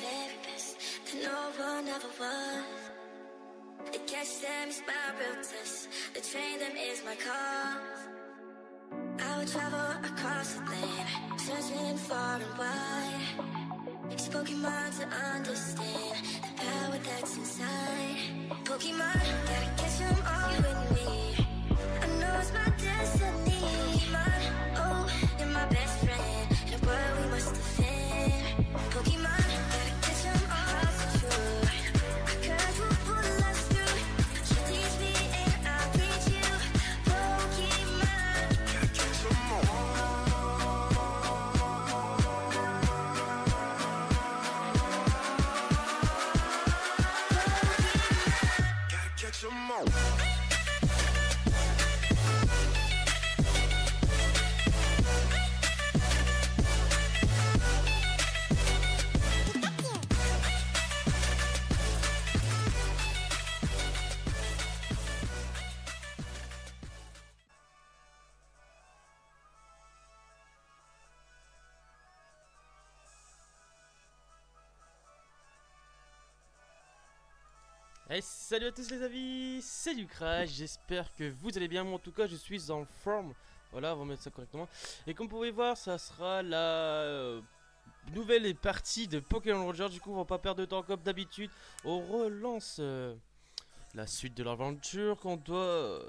very best that no one ever was. To catch them is my real test. To train them is my cause. I would travel across the land, searching far and wide. It's Pokemon to understand the power that's inside. Pokemon, gotta catch them all with me. I know it's my destiny. Pokemon, oh, you're my best friend. In a world we must defend. Pokemon, gotta catch them all for true. I could will pull us through. You teach me and I'll teach you. Pokemon, gotta catch them all. Gotta catch them all. Hey, salut à tous les amis, c'est Lucrash, j'espère que vous allez bien. Moi en tout cas je suis en forme. Voilà, on va mettre ça correctement. Et comme vous pouvez voir, ça sera la nouvelle partie de Pokémon Ranger. Du coup on va pas perdre de temps comme d'habitude. On relance la suite de l'aventure qu'on doit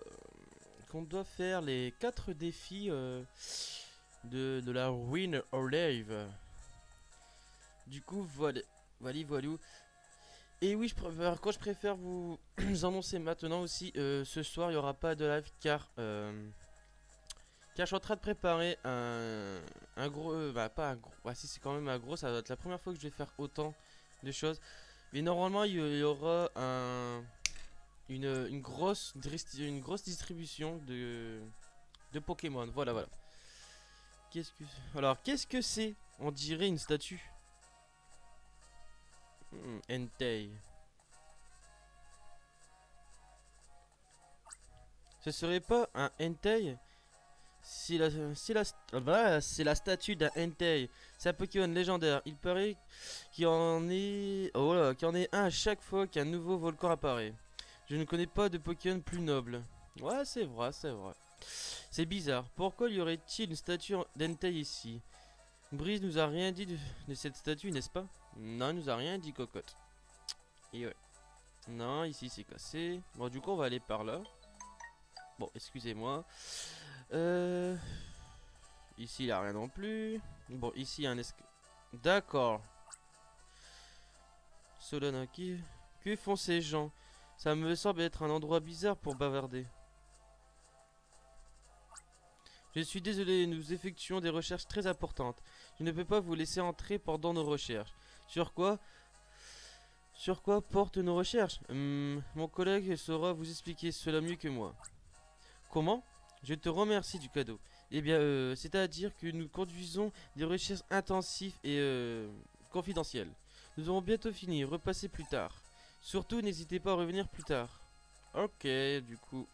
faire les 4 défis de la Win or Live. Du coup voilà. Et oui, je préfère vous annoncer maintenant aussi, ce soir il n'y aura pas de live car je suis en train de préparer un gros, pas un gros, si c'est quand même un gros, ça va être la première fois que je vais faire autant de choses. Mais normalement il y aura une grosse distribution de Pokémon, voilà. Qu'est-ce que c'est? On dirait une statue. Entei. Ce serait pas un Entei c'est la statue d'un Entei. C'est un Pokémon légendaire. Il paraît qu'il y en est un à chaque fois qu'un nouveau volcan apparaît. Je ne connais pas de Pokémon plus noble. Ouais, c'est vrai. C'est bizarre. Pourquoi y aurait-il une statue d'Entei ici? Breeze nous a rien dit de cette statue, n'est-ce pas? Non, il nous a rien dit, cocotte. Et ouais. Non, ici c'est cassé. Bon, du coup, on va aller par là. Bon, excusez-moi. Ici, il n'y a rien non plus. Bon, ici, il y a un D'accord. Solanaki. Que font ces gens? Ça me semble être un endroit bizarre pour bavarder. Je suis désolé, nous effectuons des recherches très importantes. Je ne peux pas vous laisser entrer pendant nos recherches. Sur quoi portent nos recherches? Mon collègue saura vous expliquer cela mieux que moi. Comment? Je te remercie du cadeau. Eh bien, c'est-à-dire que nous conduisons des recherches intensives et confidentielles. Nous aurons bientôt fini, repassez plus tard. Surtout, n'hésitez pas à revenir plus tard. Ok, du coup...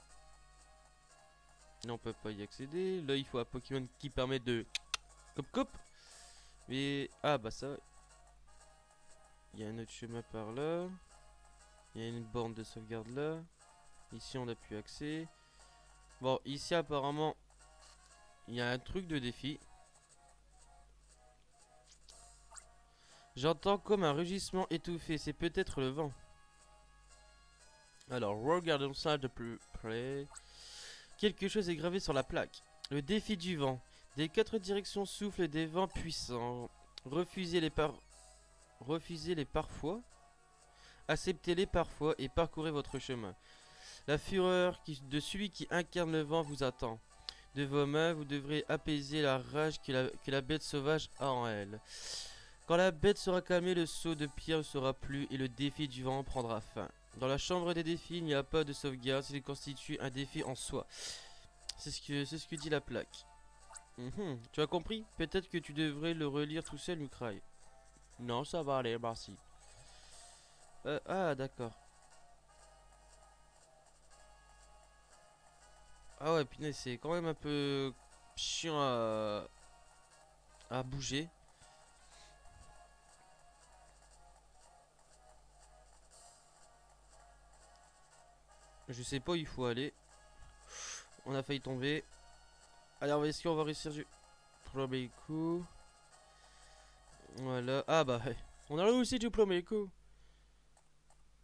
Non, on peut pas y accéder. Là, il faut un Pokémon qui permet de... Cop. Mais... Ah, bah ça... Il y a un autre chemin par là. Il y a une borne de sauvegarde là. Ici, on n'a plus accès. Bon, ici, apparemment... Il y a un truc de défi. J'entends comme un rugissement étouffé. C'est peut-être le vent. Alors, regardons ça de plus près. Quelque chose est gravé sur la plaque. Le défi du vent. Des 4 directions soufflent des vents puissants. Refusez-les parfois. Acceptez-les parfois et parcourez votre chemin. La fureur de celui qui incarne le vent vous attend. De vos mains, vous devrez apaiser la rage que la bête sauvage a en elle. Quand la bête sera calmée, le saut de pierre ne sera plus et le défi du vent prendra fin. Dans la chambre des défis, il n'y a pas de sauvegarde, il constitue un défi en soi. C'est ce que dit la plaque. Tu as compris? Peut-être que tu devrais le relire tout seul, Lucraille. Non, ça va aller, merci. Ah, d'accord. Ah ouais, punaise, c'est quand même un peu chiant à bouger. Je sais pas où il faut aller. On a failli tomber. Alors est-ce qu'on va réussir du premier coup? Voilà. Ah bah ouais. On a réussi du premier coup.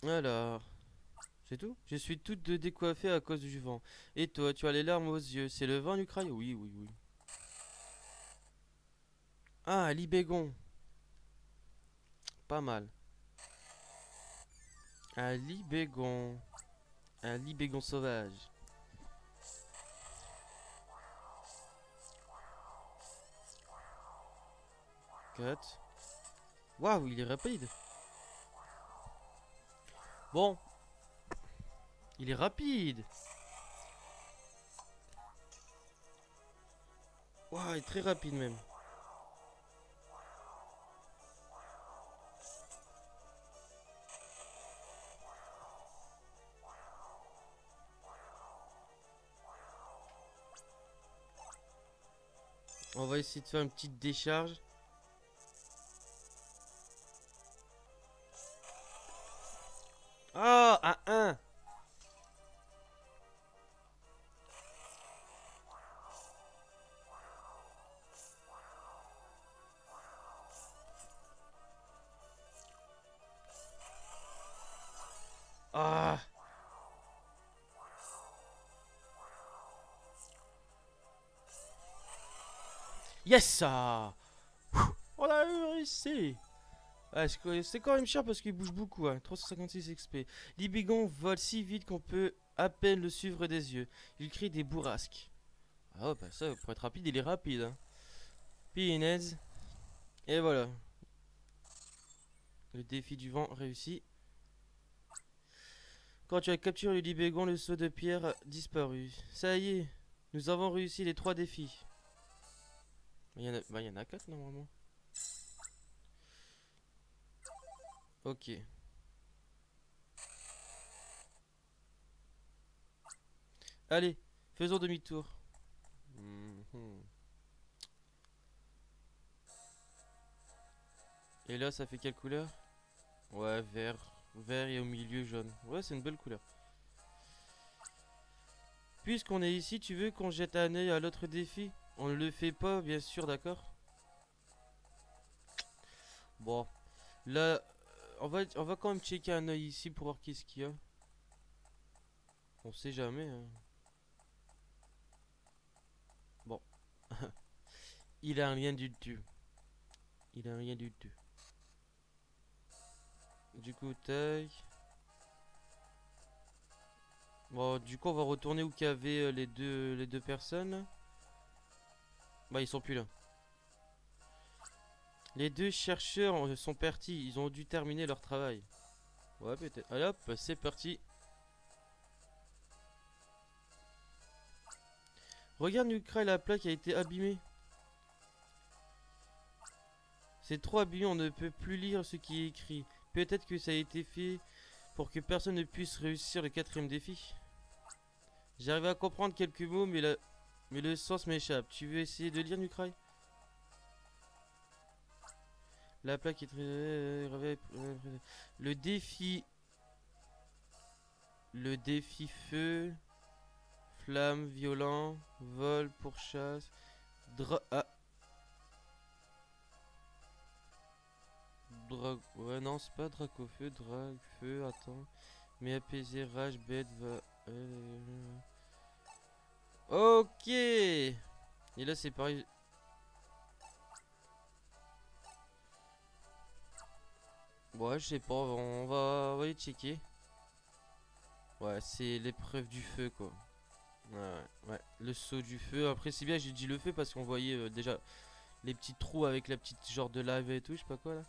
Alors. C'est tout? Je suis toute décoiffée à cause du vent. Et toi, tu as les larmes aux yeux. C'est le vent, Lucraille? Oui, oui, oui. Ah, Libégon. Pas mal. Un Libégon. Un Libégon sauvage. Cut. Waouh, il est rapide. Bon. Il est rapide. Waouh, il est très rapide même. On va essayer de faire une petite décharge. Ah, à 1. Ah. Yes, ah. On a réussi. Ah, c'est quand même cher parce qu'il bouge beaucoup, hein. 356 XP. Libégon vole si vite qu'on peut à peine le suivre des yeux. Il crie des bourrasques. Ah ouais, bah ça, pour être rapide, il est rapide, hein. Pinez. Et voilà. Le défi du vent réussi. Quand tu as capturé le Libégon, le seau de pierre a disparu. Ça y est, nous avons réussi les 3 défis. Il y en a 4 normalement. Ok. Allez, faisons demi-tour. Mhm. Et là, ça fait quelle couleur? Ouais, vert. Vert et au milieu jaune. Ouais, c'est une belle couleur. Puisqu'on est ici, tu veux qu'on jette un œil à l'autre défi? On ne le fait pas, bien sûr, d'accord? Bon. Là, on va quand même checker un œil ici pour voir qu'est-ce qu'il y a. On sait jamais, hein. Bon. Il a rien du tout. Il a rien du tout. Du coup, tac. Bon, du coup, on va retourner où qu'il y avait les deux personnes. Bah, ils sont plus là. Les deux chercheurs sont partis. Ils ont dû terminer leur travail. Ouais, peut-être. Allez hop, c'est parti. Regarde, Nukra, la plaque a été abîmée. C'est trop abîmé, on ne peut plus lire ce qui est écrit. Peut-être que ça a été fait pour que personne ne puisse réussir le 4ème défi. J'arrive à comprendre quelques mots, mais le sens m'échappe. Tu veux essayer de lire, Nukrai? La plaque est très... Le défi... Le défi feu... Flamme, violent, vol, pourchasse... Ah. Ouais, non, c'est pas Dracofeu, feu, attends. Mais apaiser, rage, bête, va... Ok. Et là, c'est pareil. Ouais, je sais pas, on va aller checker. Ouais, c'est l'épreuve du feu, quoi. Ouais, le saut du feu. Après, c'est bien, j'ai dit le feu parce qu'on voyait déjà les petits trous avec la petite genre de lave et tout, je sais pas quoi là.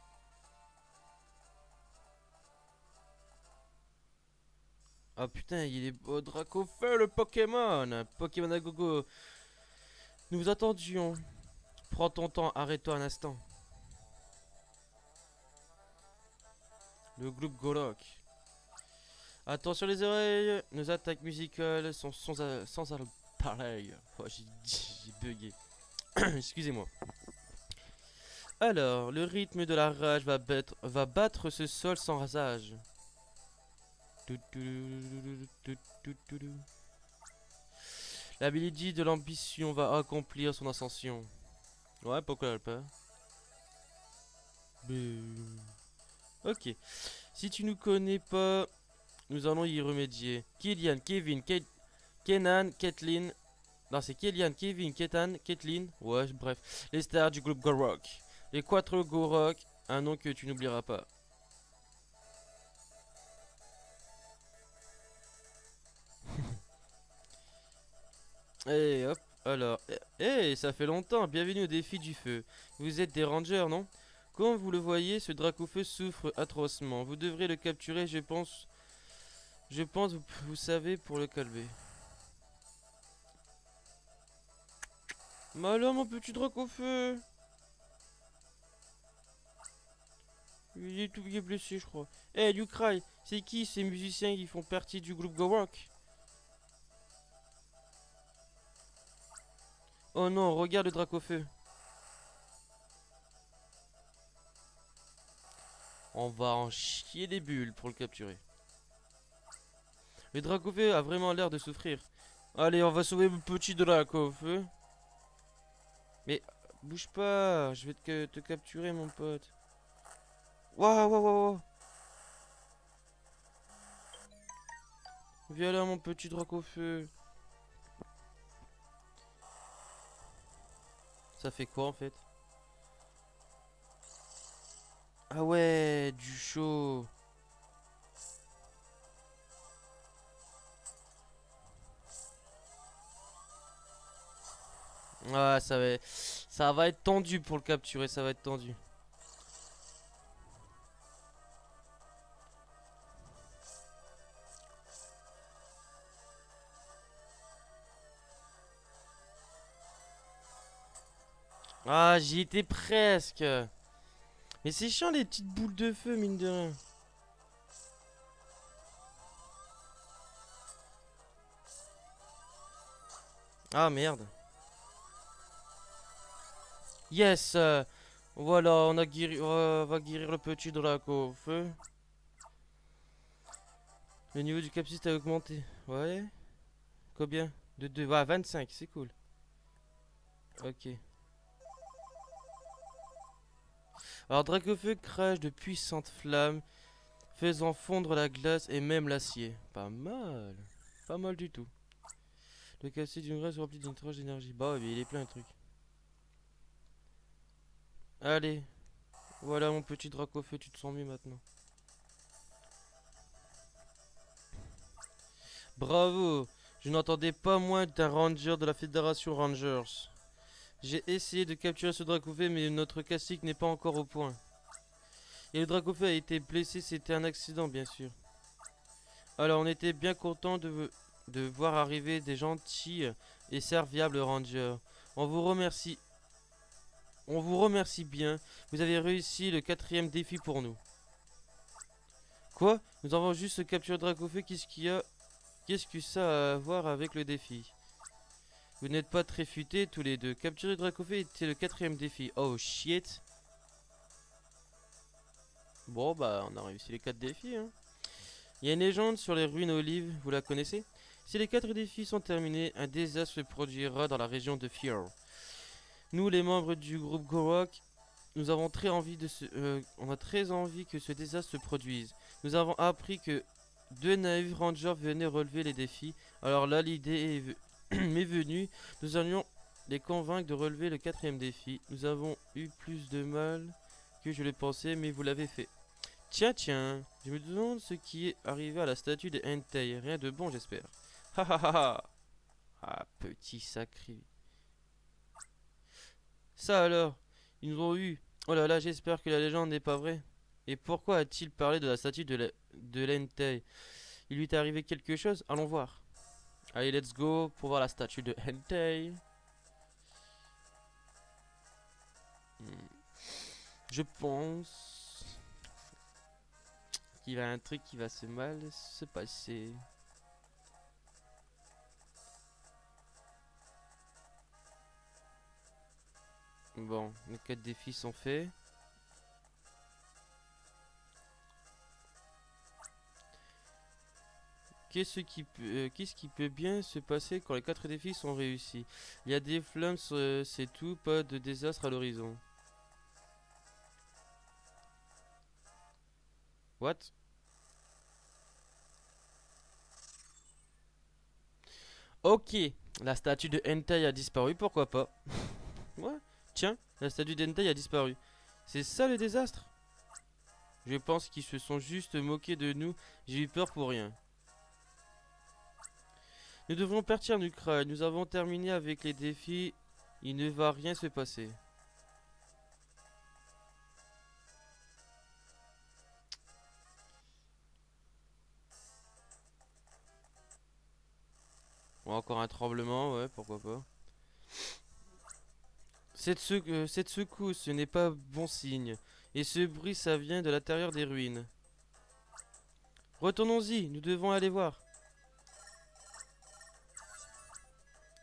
Ah putain, il est beau Dracofeu le Pokémon. Pokémon à gogo. Nous vous attendions. Prends ton temps, arrête-toi un instant. Le groupe Golok. Attention les oreilles, nos attaques musicales sont sans pareil. Oh, j'ai bugué. Excusez-moi. Alors, le rythme de la rage va battre ce sol sans rasage. L'ability de l'ambition va accomplir son ascension. Ouais, pourquoi pas. Ok. Si tu nous connais pas, nous allons y remédier. Killian, Kevin, Kenan, Kathleen. Non, c'est Killian, Kevin, Ketan, Kathleen. Ouais, bref. Les stars du groupe Gorok. Les Quattro Gorok. Un nom que tu n'oublieras pas. Et hop, alors. Ça fait longtemps. Bienvenue au défi du feu. Vous êtes des rangers, non? Comme vous le voyez, ce Dracofeu souffre atrocement. Vous devrez le capturer, je pense. Vous savez pour le calmer. Mais alors, mon petit Dracofeu. Il est tout bien blessé, je crois. Eh, You Cry, c'est qui ces musiciens qui font partie du groupe Go Rock? Oh non, regarde le Dracofeu. On va en chier des bulles pour le capturer. Le Dracofeu a vraiment l'air de souffrir. Allez, on va sauver le petit Dracofeu. Mais bouge pas, je vais te capturer, mon pote. Waouh, waouh, waouh. Viens là, mon petit Dracofeu. Ça fait quoi en fait? Ah ouais, du chaud. Ah, ça va être tendu pour le capturer, ça va être tendu. Ah, j'y étais presque. Mais c'est chiant les petites boules de feu, mine de rien. Ah merde. Yes. Voilà, on va guérir le petit Draco au feu. Le niveau du capsiste a augmenté. Ouais. Combien? De 2. Ouais, 25, c'est cool. Ok. Alors Dracofeu crache de puissantes flammes, faisant fondre la glace et même l'acier. Pas mal. Pas mal du tout. Le capsiste d'une graisse rempli d'une tranche d'énergie. Bah ouais, mais il est plein de trucs. Allez. Voilà mon petit Dracofeu, tu te sens mieux maintenant. Bravo. Je n'entendais pas moins d'un ranger de la Fédération Rangers. J'ai essayé de capturer ce Dracofeu, mais notre cacique n'est pas encore au point. Et le Dracofeu a été blessé, c'était un accident, bien sûr. Alors, on était bien content de voir arriver des gentils et serviables rangers. On vous remercie. On vous remercie bien. Vous avez réussi le 4e défi pour nous. Quoi? Nous avons juste capturé le Dracofeu, qu'est-ce qu'il y a? Qu'est-ce que ça a à voir avec le défi? Vous n'êtes pas très futés tous les deux. Capturer le Dracofeu était le 4e défi. Oh shit. Bon bah on a réussi les 4 défis hein. Il y a une légende sur les ruines olives, vous la connaissez? Si les 4 défis sont terminés, un désastre se produira dans la région de Fjord. Nous les membres du groupe Gorok, nous avons très envie on a très envie que ce désastre se produise. Nous avons appris que 2 naïfs rangers venaient relever les défis. Alors là l'idée m'est venue, nous allions les convaincre de relever le 4e défi. Nous avons eu plus de mal que je le pensais, mais vous l'avez fait. Tiens, tiens, je me demande ce qui est arrivé à la statue de Entei. Rien de bon, j'espère. Ha ha ha ha. Ah, petit sacré. Ça alors, ils nous ont eu. Oh là là, j'espère que la légende n'est pas vraie. Et pourquoi a-t-il parlé de la statue de l'Entei? Il lui est arrivé quelque chose? Allons voir. Allez, let's go pour voir la statue de Entei. Je pense qu'il y a un truc qui va se mal se passer. Bon, les 4 défis sont faits. Qu'est-ce qui peut bien se passer quand les 4 défis sont réussis? Il y a des flammes, c'est tout, pas de désastre à l'horizon. What? Ok, la statue de Hentai a disparu, pourquoi pas? Ouais, tiens, la statue d'Hentai a disparu. C'est ça le désastre? Je pense qu'ils se sont juste moqués de nous, j'ai eu peur pour rien. Nous devons partir du Krai, nous avons terminé avec les défis, il ne va rien se passer. Bon, encore un tremblement, ouais, pourquoi pas. Cette secousse, ce n'est pas bon signe. Et ce bruit, ça vient de l'intérieur des ruines. Retournons-y, nous devons aller voir.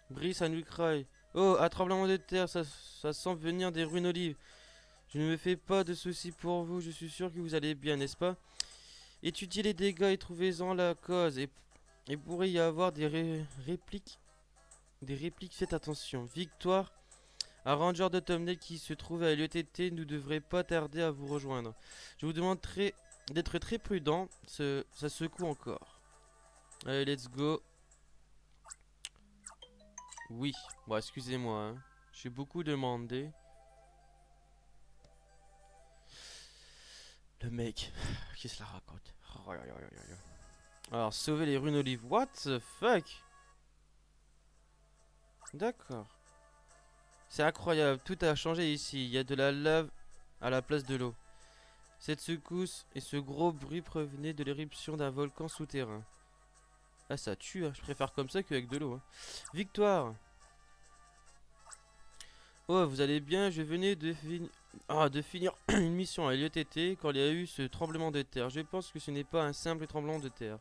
Brice à Nukrai. Oh, un tremblement de terre, ça semble venir des ruines olives. Je ne me fais pas de soucis pour vous, je suis sûr que vous allez bien, n'est-ce pas? Étudiez les dégâts et trouvez-en la cause. Et pourrait y avoir répliques. Des répliques, faites attention. Victoire. Un ranger de thumbnail qui se trouve à l'ETT ne devrait pas tarder à vous rejoindre. Je vous demanderai d'être très prudent. Ça secoue encore. Allez, let's go. Oui. Bon, excusez-moi. Hein. J'ai beaucoup demandé. Le mec. Qui se la raconte? Alors, sauver les runes olives. What the fuck? D'accord. C'est incroyable, tout a changé ici. Il y a de la lave à la place de l'eau. Cette secousse et ce gros bruit provenaient de l'éruption d'un volcan souterrain. Ah, ça tue, hein. Je préfère comme ça qu'avec de l'eau. Hein. Victoire. Oh, vous allez bien, je venais de finir une mission à l'IETT quand il y a eu ce tremblement de terre. Je pense que ce n'est pas un simple tremblement de terre.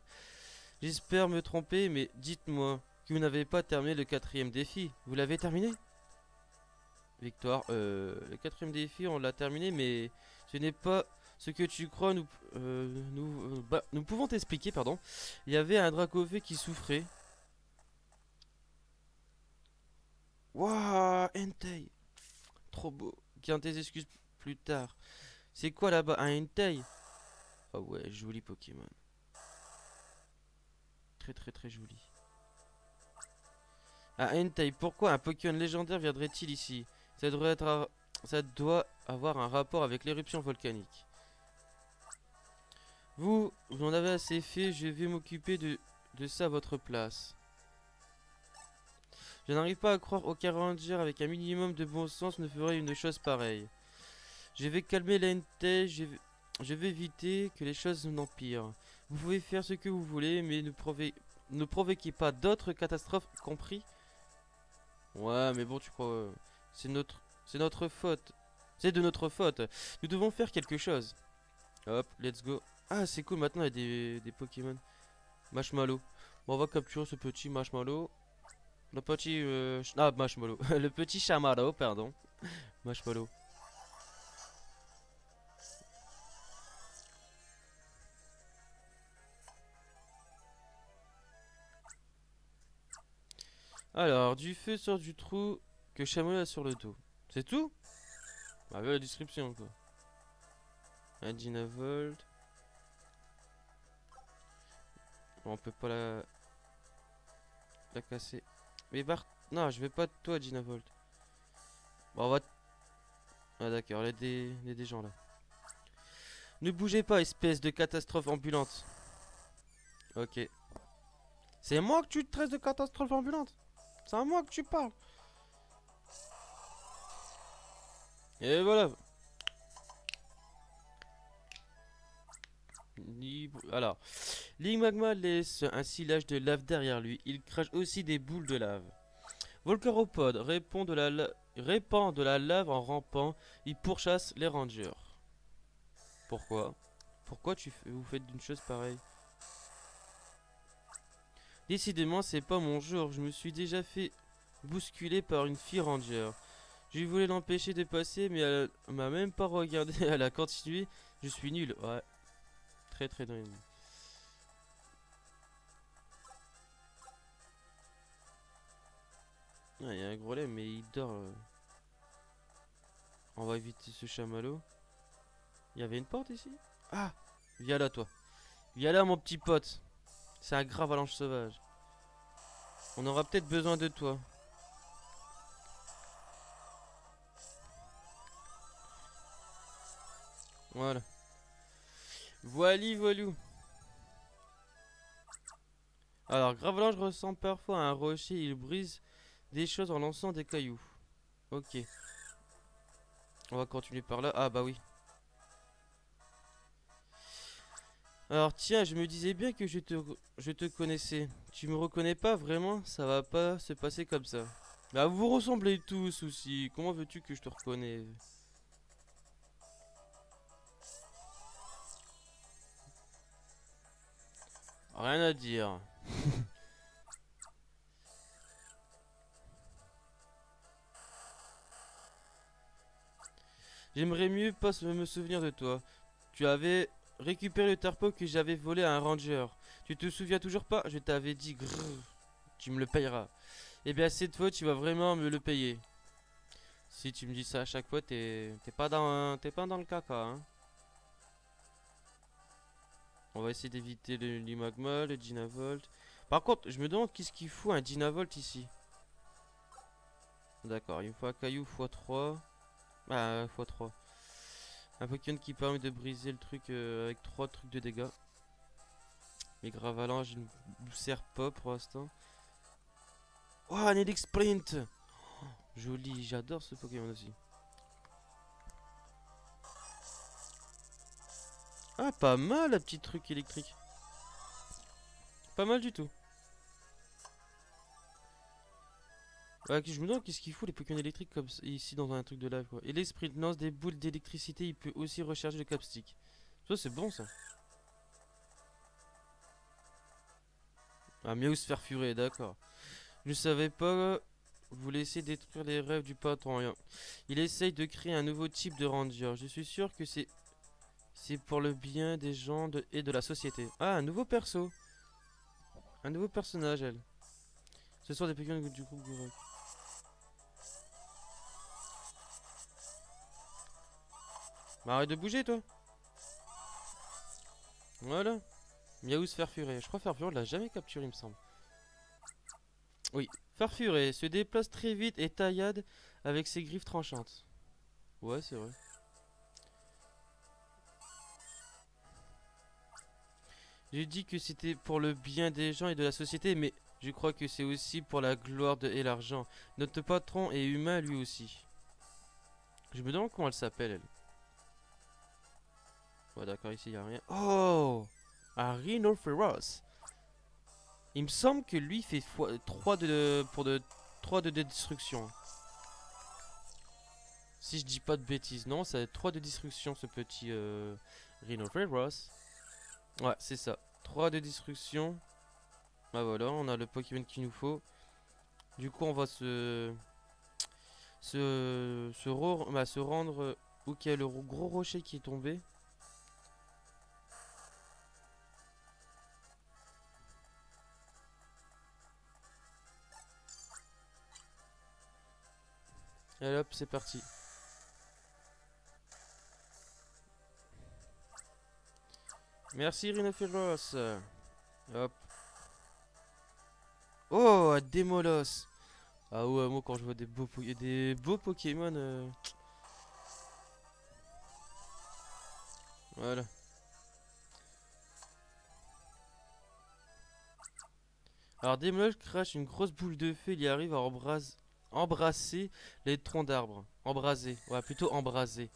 J'espère me tromper, mais dites-moi que vous n'avez pas terminé le 4e défi. Vous l'avez terminé? Victoire, le 4e défi, on l'a terminé, mais ce n'est pas ce que tu crois. Nous pouvons t'expliquer, pardon. Il y avait un Dracofeu qui souffrait. Waouh, Entei. Trop beau. Garde tes excuses plus tard. C'est quoi là-bas? Un Entei? Oh ouais, joli Pokémon. Très très très joli. Ah, Entei, pourquoi un Pokémon légendaire viendrait-il ici? Ça doit avoir un rapport avec l'éruption volcanique. Vous en avez assez fait, je vais m'occuper de ça à votre place. Je n'arrive pas à croire aucun ranger avec un minimum de bon sens ne ferait une chose pareille. Je vais calmer l'Entei, je vais éviter que les choses n'empirent. Vous pouvez faire ce que vous voulez, mais ne provoquez pas d'autres catastrophes, compris? Ouais, mais bon, tu crois... c'est notre faute. C'est de notre faute. Nous devons faire quelque chose. Hop, let's go. Ah, c'est cool, maintenant il y a des Pokémon. Marshmallow. Bon, on va capturer ce petit Marshmallow. Le petit... Ah, Marshmallow. Le petit Chamallow, pardon. Marshmallow. Alors, du feu sort du trou que Chamallow a sur le dos. C'est tout? Bah, la description, quoi. Un Dynavolt. Bon, on peut pas la casser. Mais non, je vais pas de toi, Dynavolt. Bon, on va... Ah d'accord, il y a des gens là. Ne bougez pas, espèce de catastrophe ambulante. Ok. C'est moi que tu te traites de catastrophe ambulante? C'est à moi que tu parles. Et voilà. Alors, Link Magma laisse un sillage de lave derrière lui. Il crache aussi des boules de lave. Volcaropod répand de la lave en rampant. Il pourchasse les rangers. Pourquoi? Pourquoi vous faites une chose pareille? Décidément, c'est pas mon jour. Je me suis déjà fait bousculer par une fille ranger. Je voulais l'empêcher de passer, mais elle m'a même pas regardé. Elle a continué. Je suis nul. Ouais. Très très nul. Ah, il y a un gros lait, mais il dort. On va éviter ce chamallow. Il y avait une porte ici? Ah! Viens là, toi. Viens là, mon petit pote. C'est un grave avalanche sauvage. On aura peut-être besoin de toi. Voilà. Voili, voilou. Alors, Gravalanche ressemble parfois à un rocher. Il brise des choses en lançant des cailloux. Ok. On va continuer par là. Ah bah oui. Alors tiens, je me disais bien que je te connaissais. Tu me reconnais pas vraiment? Ça va pas se passer comme ça. Bah vous ressemblez tous aussi. Comment veux-tu que je te reconnais? Rien à dire. J'aimerais mieux pas me souvenir de toi. Tu avais récupéré le tarpeau que j'avais volé à un ranger. Tu te souviens toujours pas? Je t'avais dit grrr, tu me le payeras. Eh bien cette fois tu vas vraiment me le payer. Si tu me dis ça à chaque fois, t'es pas dans le caca, hein. On va essayer d'éviter l'imagma, le Dynavolt. Par contre, je me demande qu'est-ce qu'il faut un Dynavolt ici. D'accord, il me faut un caillou x3. Ah, x3. Un Pokémon qui permet de briser le truc avec 3 trucs de dégâts. Mais Gravalanche, je ne nous sert pas pour l'instant. Oh, un Helix Sprint! Joli, j'adore ce Pokémon aussi. Ah, pas mal la petite truc électrique. Pas mal du tout. Ouais, je me demande qu'est-ce qu'il faut les Pokémon électriques comme ici dans un truc de lave quoi. Et l'esprit lance des boules d'électricité, il peut aussi recharger le capstick. Ça c'est bon ça. Ah, Meowsphère furée, d'accord. Je savais pas. Vous laissez détruire les rêves du patron. Il essaye de créer un nouveau type de ranger. Je suis sûr que c'est pour le bien des gens et de la société. Ah, un nouveau perso. Un nouveau personnage, elle. Ce sont des Pokémon du groupe Gourock. Bah, arrête de bouger, toi. Voilà. Meowsphère furée. Je crois que Farfuré, on l'a jamais capturé, il me semble. Oui. Farfuré se déplace très vite et taillade avec ses griffes tranchantes. Ouais, c'est vrai. J'ai dit que c'était pour le bien des gens et de la société, mais je crois que c'est aussi pour la gloire et l'argent. Notre patron est humain lui aussi. Je me demande comment elle s'appelle, elle. Ouais, d'accord, ici, il a rien. Oh! Un Rhinoceros. Il me semble que lui fait 3 de destruction. Si je dis pas de bêtises, non, ça va être 3 de destruction, ce petit Rhinoceros. Ouais, c'est ça. 3 de destruction. Bah voilà, on a le Pokémon qu'il nous faut. Du coup, on va se rendre où qu'il y a le gros rocher qui est tombé. Et hop, c'est parti. Merci Rhinophéros. Hop. Oh, Démolos. Ah ouais, moi quand je vois des beaux Pokémon. Voilà. Alors Démolos crache une grosse boule de feu. Il y arrive à embrasser les troncs d'arbres. Embraser. Ouais, plutôt embraser.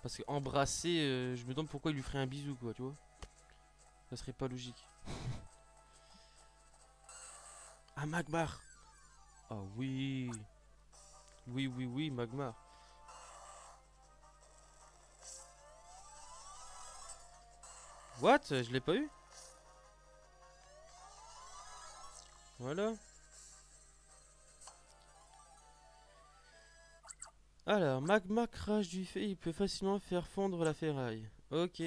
Parce que embrasser, je me demande pourquoi il lui ferait un bisou, quoi, tu vois. Ça serait pas logique. Ah, Magmar. Ah oui. Oui, oui, oui, Magmar. What? Je l'ai pas eu? Voilà. Alors, Magmar crache du feu. Il peut facilement faire fondre la ferraille. Ok.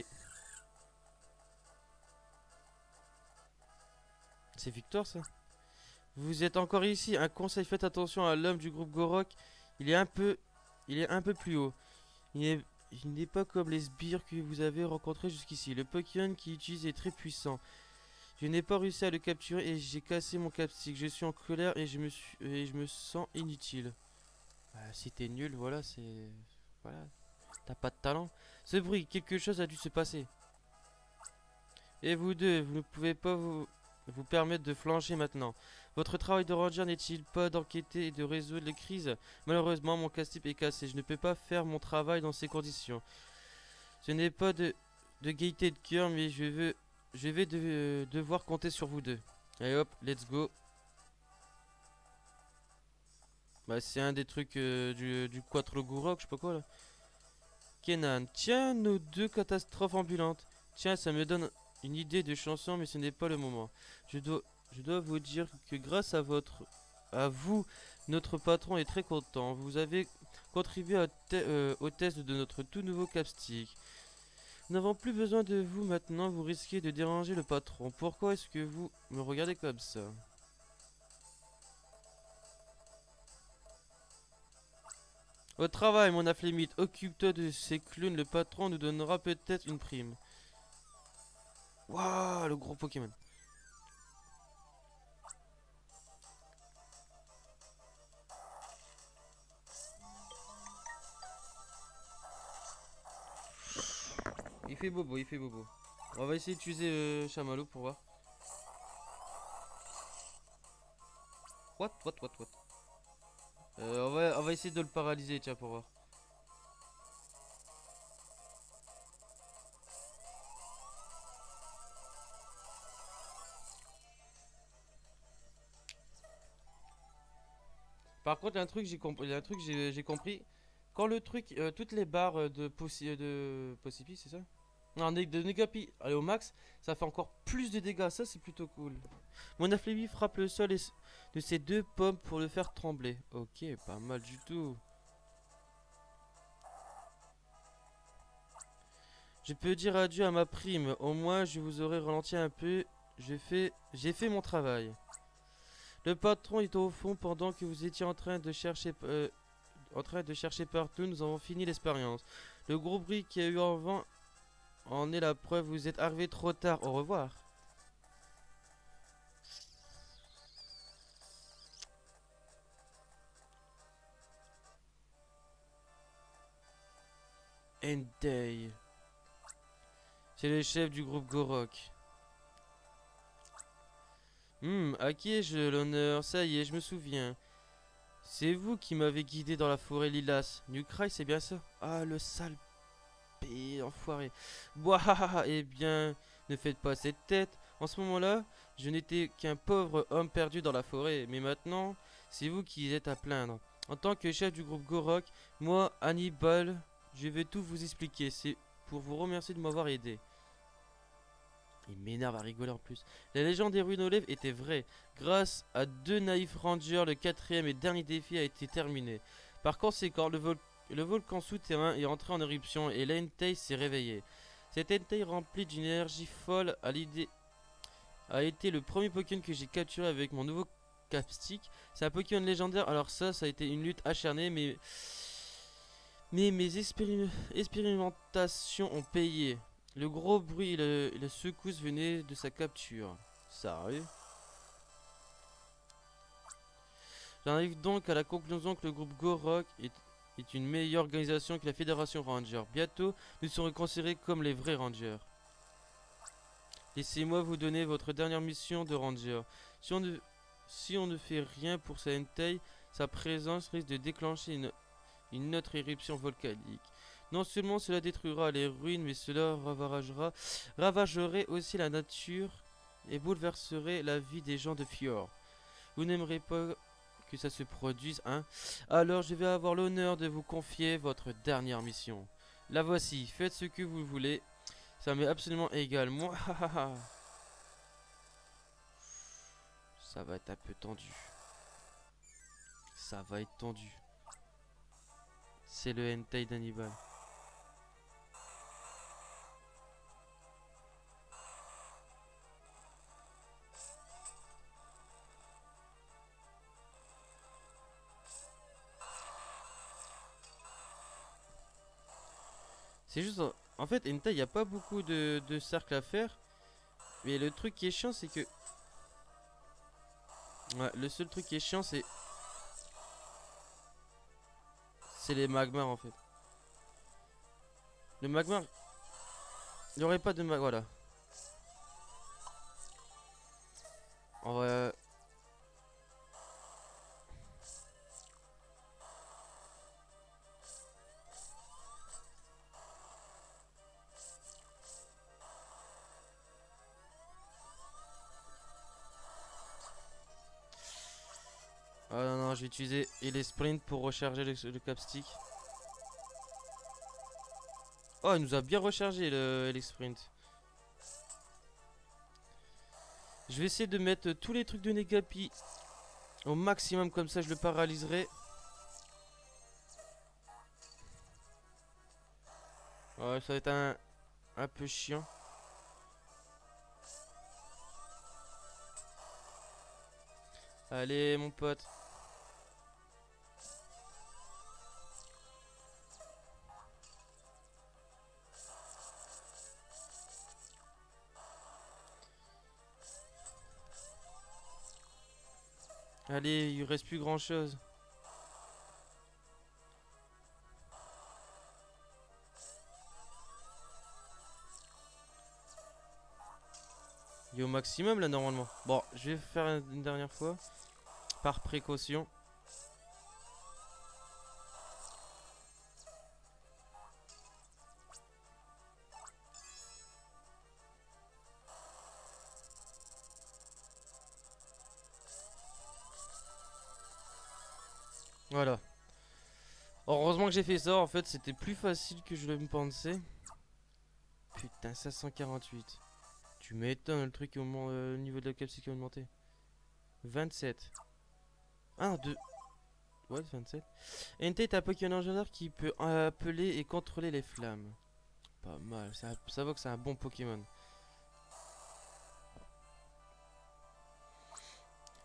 C'est Victor, ça? Vous êtes encore ici. Un conseil, faites attention à l'homme du groupe Gorok. Il est un peu, il est un peu plus haut. Il est- il n'est pas comme les sbires que vous avez rencontrés jusqu'ici. Le Pokémon qu'il utilise est très puissant. Je n'ai pas réussi à le capturer et j'ai cassé mon capstick. Je suis en colère et je me sens inutile. Bah, si t'es nul, voilà, c'est... Voilà, t'as pas de talent. Ce bruit, quelque chose a dû se passer. Et vous deux, vous ne pouvez pas vous permettre de flancher maintenant. Votre travail de ranger n'est-il pas d'enquêter et de résoudre les crises? Malheureusement, mon casse-type est cassé. Je ne peux pas faire mon travail dans ces conditions. Ce n'est pas de gaieté de cœur, mais je vais devoir compter sur vous deux. Allez hop, let's go. Bah, c'est un des trucs du Quattro-Gurok, je sais pas quoi là. Kenan, tiens, nos deux catastrophes ambulantes. Tiens, ça me donne une idée de chanson, mais ce n'est pas le moment. Je dois vous dire que grâce à vous, notre patron est très content. Vous avez contribué au test de notre tout nouveau capstick. Nous n'avons plus besoin de vous maintenant, vous risquez de déranger le patron. Pourquoi est-ce que vous me regardez comme ça? Au travail, mon afflémite, occupe-toi de ces clowns, le patron nous donnera peut-être une prime. Waouh, le gros Pokémon. Il fait bobo, il fait bobo. On va essayer d'utiliser Chamallow pour voir. What? On va essayer de le paralyser, tiens, pour voir. Par contre, il y a un truc, il y a un truc, j'ai compris. Quand le truc, toutes les barres de Possipi, c'est ça? Non, de Negapi, allez au max, ça fait encore plus de dégâts. Ça, c'est plutôt cool. Mon afflébi frappe le sol de ses deux pommes pour le faire trembler. Ok, pas mal du tout. Je peux dire adieu à ma prime. Au moins, je vous aurais ralenti un peu. J'ai fait mon travail. Le patron est au fond pendant que vous étiez en train de chercher partout. Nous avons fini l'expérience. Le gros bruit qu'il y a eu en vent en est la preuve. Vous êtes arrivé trop tard. Au revoir. Entei. C'est le chef du groupe Gorok. À qui ai-je l'honneur? Ça y est, je me souviens. C'est vous qui m'avez guidé dans la forêt Lilas. Nukrai, c'est bien ça? Ah, le sale enfoiré. Boah, eh bien, ne faites pas cette tête. En ce moment-là, je n'étais qu'un pauvre homme perdu dans la forêt. Mais maintenant, c'est vous qui êtes à plaindre. En tant que chef du groupe Gorok, moi, Hannibal, je vais tout vous expliquer. C'est pour vous remercier de m'avoir aidé. Il m'énerve à rigoler en plus. La légende des ruines aux lèvres était vraie. Grâce à deux naïfs rangers, le quatrième et dernier défi a été terminé. Par conséquent, le volcan souterrain est entré en éruption et l'Entei s'est réveillé. Cet Entei rempli d'une énergie folle a été le premier Pokémon que j'ai capturé avec mon nouveau capstick. C'est un Pokémon légendaire, alors ça a été une lutte acharnée, mais mes expérimentations ont payé. Le gros bruit et la secousse venaient de sa capture. Sérieux? J'en arrive donc à la conclusion que le groupe Gorok est une meilleure organisation que la Fédération Ranger. Bientôt, nous serons considérés comme les vrais Rangers. Laissez-moi vous donner votre dernière mission de Ranger. Si on ne fait rien pour sa Entei, sa présence risque de déclencher une autre éruption volcanique. Non seulement cela détruira les ruines, mais cela ravagerait aussi la nature et bouleverserait la vie des gens de Fjord. Vous n'aimerez pas que ça se produise, hein? Alors je vais avoir l'honneur de vous confier votre dernière mission. La voici, faites ce que vous voulez. Ça m'est absolument égal. Moi, ça va être un peu tendu. Ça va être tendu. C'est le hentai d'Hannibal. C'est juste... En fait, Hentai, il n'y a pas beaucoup de cercles à faire. Mais le truc qui est chiant, c'est que... Ouais, le seul truc qui est chiant, c'est... C'est les magmars, en fait. Le magmar... Il n'y aurait pas de mag... Voilà. En vrai... Ah non, non, je vais utiliser les sprints pour recharger le capstick. Oh, il nous a bien rechargé les sprint. Je vais essayer de mettre tous les trucs de Negapi au maximum, comme ça je le paralyserai. Ouais, ça va être un peu chiant. Allez, mon pote. Allez, il reste plus grand chose. Il est au maximum là normalement. Bon, je vais faire une dernière fois. Par précaution. Voilà. Heureusement que j'ai fait ça, en fait c'était plus facile que je le pensais. Putain, 548. Tu m'étonnes, le truc le niveau de la capsule qui a augmenté. 27. Ah, 2. Ouais, 27. Entei est un Pokémon légendaire qui peut appeler et contrôler les flammes. Pas mal, ça vaut que c'est un bon Pokémon.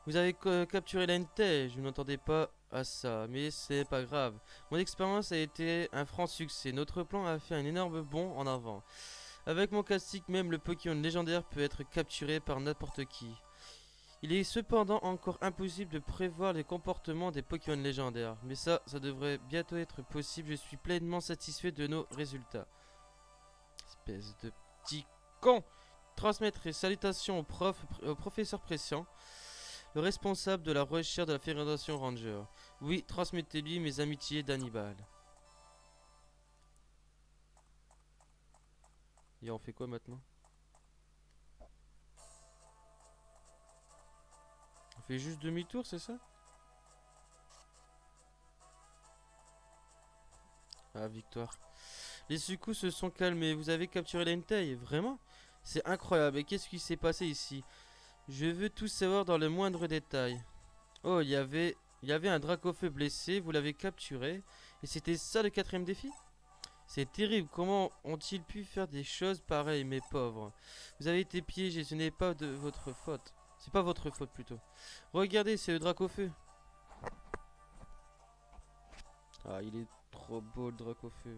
Vous avez capturé l'Entei, je n'entendais pas à ça, mais c'est pas grave. Mon expérience a été un franc succès, notre plan a fait un énorme bond en avant. Avec mon castique, même le Pokémon légendaire peut être capturé par n'importe qui. Il est cependant encore impossible de prévoir les comportements des Pokémon légendaires. Mais ça devrait bientôt être possible. Je suis pleinement satisfait de nos résultats. Espèce de petit con. Transmettre les salutations au professeur Prescient, le responsable de la recherche de la Fédération Ranger. Oui, transmettez-lui mes amitiés d'Hannibal. Et on fait quoi maintenant? On fait juste demi-tour, c'est ça? Ah, victoire. Les secousses se sont calmés. Vous avez capturé l'Entei? Vraiment? C'est incroyable. Et qu'est-ce qui s'est passé ici? Je veux tout savoir dans le moindre détail. Oh, il y avait un Dracofeu blessé. Vous l'avez capturé. Et c'était ça le quatrième défi? C'est terrible. Comment ont-ils pu faire des choses pareilles, mes pauvres? Vous avez été piégés. Ce n'est pas de votre faute. C'est pas votre faute plutôt. Regardez, c'est le Dracofeu. Ah, il est trop beau le Dracofeu.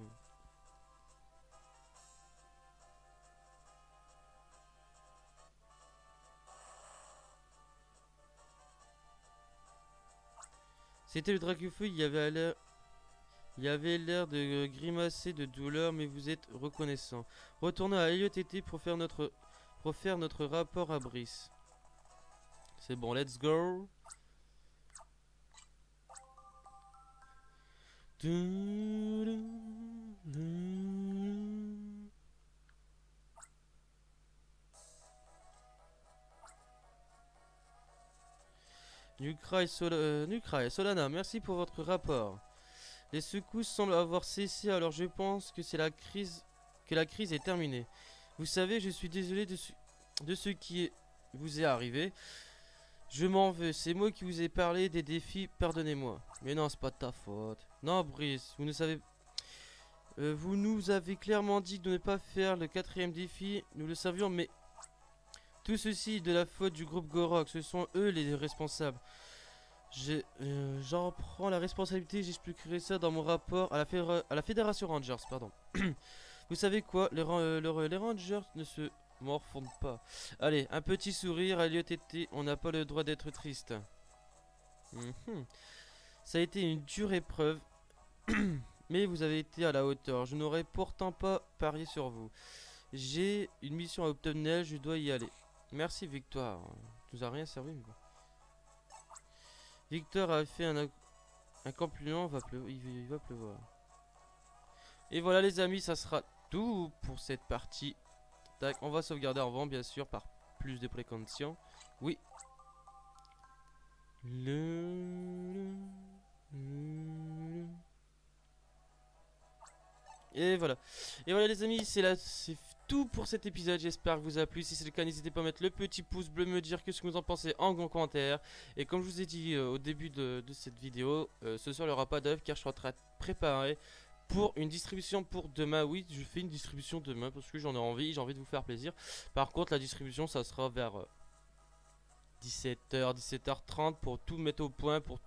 C'était le Dracofeu, il avait l'air de grimacer de douleur, mais vous êtes reconnaissant. Retournons à Elliot TT pour faire notre rapport à Brice. C'est bon, let's go. Nukrai, Solana, merci pour votre rapport. Les secousses semblent avoir cessé, alors je pense que la crise est terminée. Vous savez, je suis désolé de ce qui vous est arrivé. Je m'en veux, c'est moi qui vous ai parlé des défis, pardonnez-moi. Mais non, c'est pas de ta faute. Non, Brice, vous nous avez clairement dit de ne pas faire le quatrième défi, nous le savions, mais tout ceci est de la faute du groupe Gorok, ce sont eux les responsables. J'en prends la responsabilité, j'expliquerai ça dans mon rapport à la Fédération Rangers, pardon. Vous savez quoi, les rangers ne se morfondent pas. Allez, un petit sourire, Elliot était, on n'a pas le droit d'être triste. Ça a été une dure épreuve, mais vous avez été à la hauteur. Je n'aurais pourtant pas parié sur vous. J'ai une mission à obtenir, je dois y aller. Merci Victoire, tu nous as rien servi. Mais bon. Victor a fait un compliment, il va pleuvoir. Et voilà les amis, ça sera tout pour cette partie. Tac, on va sauvegarder avant bien sûr par plus de précautions. Oui. Et voilà. Et voilà les amis, c'est tout pour cet épisode. J'espère que vous a plu. Si c'est le cas, n'hésitez pas à mettre le petit pouce bleu, me dire ce que vous en pensez en commentaire. Et comme je vous ai dit au début de cette vidéo, ce soir il n'y aura pas d'œuvre car je suis en train de préparer pour une distribution pour demain. Oui, je fais une distribution demain parce que j'en ai envie, j'ai envie de vous faire plaisir. Par contre, la distribution, ça sera vers 17h, 17h30 pour tout mettre au point, pour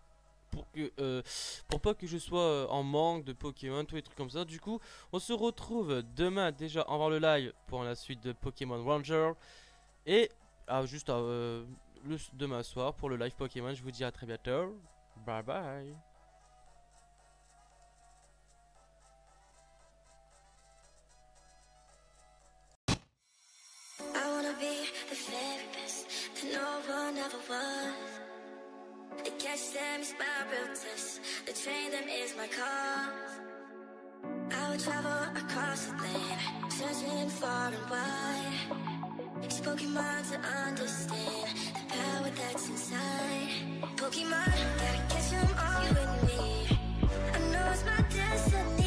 pas que je sois en manque de Pokémon, tous les trucs comme ça. Du coup, on se retrouve demain déjà avant le live pour la suite de Pokémon Ranger. Et juste demain soir pour le live Pokémon. Je vous dis à très bientôt. Bye bye. To catch them is my real test. To train them is my cause. I would travel across the land, searching far and wide. It's Pokemon to understand the power that's inside. Pokemon, gotta catch them all with me. I know it's my destiny.